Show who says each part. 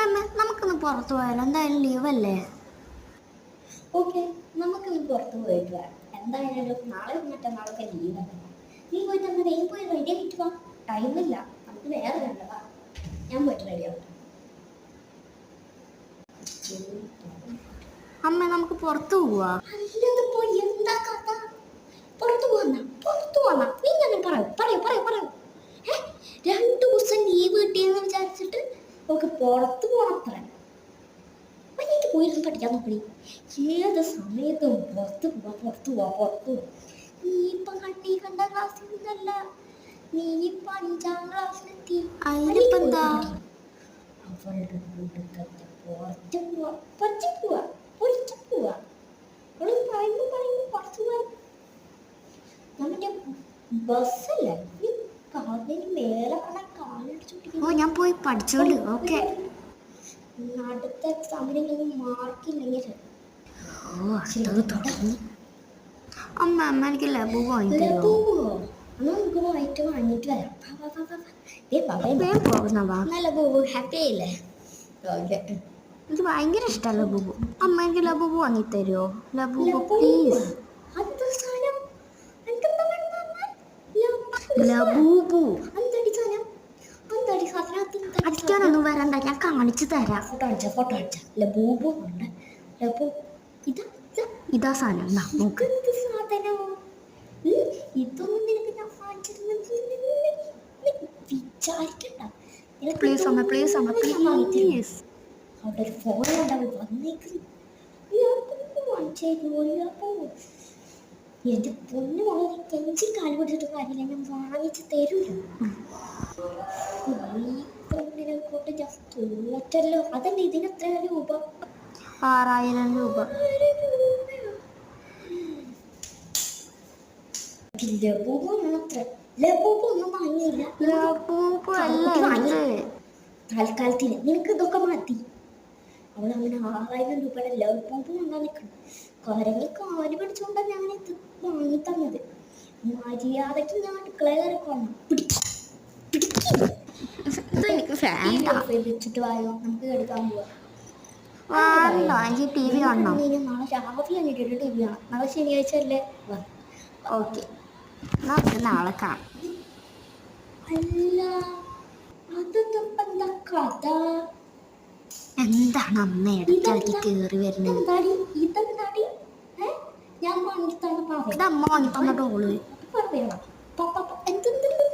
Speaker 1: അമ്മ നമുക്കൊന്ന് പുറത്തു പോയാലോ? എന്തായാലും ലീവല്ലേ?
Speaker 2: ഓക്കെ, നമുക്കൊന്ന് പുറത്ത് പോയിട്ട് വരാം. എന്തായാലും നാളെ മറ്റന്നാളൊക്കെ ലീവല്ലേ. നീ പോയിട്ട് എന്നാ വേഗം പോയി റെഡി ആയിട്ട് വാ. ടൈമില്ല, നമുക്ക് വേറെ കണ്ടതാ. ഞാൻ പോയിട്ട് റെഡി ആവട്ടെ.
Speaker 1: അമ്മ നമുക്ക് പുറത്തു പോവാ.
Speaker 2: അല്ലാതെ പോയി എന്താ കഥ? പുറത്തു പോവാ നീ തന്നെ പറയൂ. 2 ദിവസം ലീവ് കിട്ടിയെന്ന് വിചാരിച്ചിട്ട് നമുക്ക് പുറത്ത് പോണത്ര. എനിക്ക് പോയിരുന്നു പഠിക്കാൻ നോക്കണേ. ഏത് സമയത്തും പുറത്ത് പോവാ. നീ ഇപ്പൊ കണ്ട ക്ലാസ്സിൽ നിന്നല്ല, നീ ഇപ്പൊ 5ാം ക്ലാസ്സിലെത്തി.
Speaker 1: അതിനിപ്പോ എന്താ?
Speaker 2: അവളുടെ കൂട്ടത്തെ പുറത്ത് പോവാ. അവള് പറയുമ്പോ പുറത്ത് പോവാൻ. നമ്മുടെ ബസ്സല്ലേ, നീ കാലിന് മേലെ കാണാൻ കാലടിച്ചോണ്ടിരിക്കുന്നു.
Speaker 1: ഓ, ഞാൻ പോയി പഠിച്ചോണ്ട്. ഓക്കെ.
Speaker 2: അടുത്ത എക്സാമിന് മാർക്കില്ലെങ്കിൽ
Speaker 1: അമ്മ എനിക്ക് ലബു വാങ്ങിത്തരോ?
Speaker 2: നമുക്ക് പോയിട്ട് വാങ്ങിട്ട് വരാം.
Speaker 1: നല്ല
Speaker 2: ഹാപ്പി ആയില്ലേ?
Speaker 1: എനിക്ക് ഭയങ്കര ഇഷ്ടമല്ല ലബു. അമ്മ എനിക്ക് ലബു വാങ്ങിത്തരോ? ലബു പ്ലീസ്. ലബൂബു അടിക്കാനൊന്നും വരണ്ട, ഞാൻ കാണിച്ചു തരാം.
Speaker 2: ഫോട്ടോ അടിച്ച ലബൂബു ഉണ്ട്.
Speaker 1: ഇതാ സാധനം. നോക്ക്.
Speaker 2: ഇതൊന്നും നിനക്ക് ഞാൻ വിചാരിക്കണ്ട.
Speaker 1: പ്ലീസ് അമ്മ, പ്ലീസ് അമ്മ, പ്ലീസ്.
Speaker 2: അവിടെ ഒരു ഫോൺ ഉണ്ടാവും വന്നേക്കുന്നു. എന്റെ പൊന്നു മോളെ, കെഞ്ചി കാല് പിടിച്ചിട്ട് കാര്യമില്ല, ഞാൻ വാങ്ങിച്ച് തരൂല. ഈ കൊണ്ട് ഞാൻ തോറ്റല്ലോ. അതല്ലേ ഇതിന് എത്ര രൂപ?
Speaker 1: 6000 രൂപ.
Speaker 2: ലബൂബൊന്നും വാങ്ങിയില്ല. തൽക്കാലത്തിന് നിനക്ക് ഇതൊക്കെ മതി. അവൾ അങ്ങനെ 6000 രൂപയുടെ ലബൂബ് കൊണ്ടാ നിൽക്കണം. കരങ്ങൾ കാല് പിടിച്ചുകൊണ്ടാ ഞാൻ ഇത് വാങ്ങി തന്നത്. മര്യാദക്ക് ഞാൻ അടുക്കള വെച്ചിട്ട് വായോ, നമുക്ക് എടുക്കാൻ പോവാം.
Speaker 1: എനിക്ക് ടി വി കാണണം.
Speaker 2: നാളെ രാവിലെ എണീറ്റിട്ട് ടി വി കാണാം. നാളെ ശനിയാഴ്ച അല്ലേ?
Speaker 1: ഓക്കെ, നമുക്ക് നാളെ കാണാം.
Speaker 2: അല്ല, അതൊന്നും എന്താ കഥ?
Speaker 1: എന്താണ് അമ്മ ഇടയ്ക്കിടയ്ക്ക് കേറി വരുന്നത്?
Speaker 2: ഇതെന്താടി? ഞാൻ
Speaker 1: ഇത് അമ്മ വാങ്ങി തന്ന ഡോള്.
Speaker 2: എന്തെങ്കിലും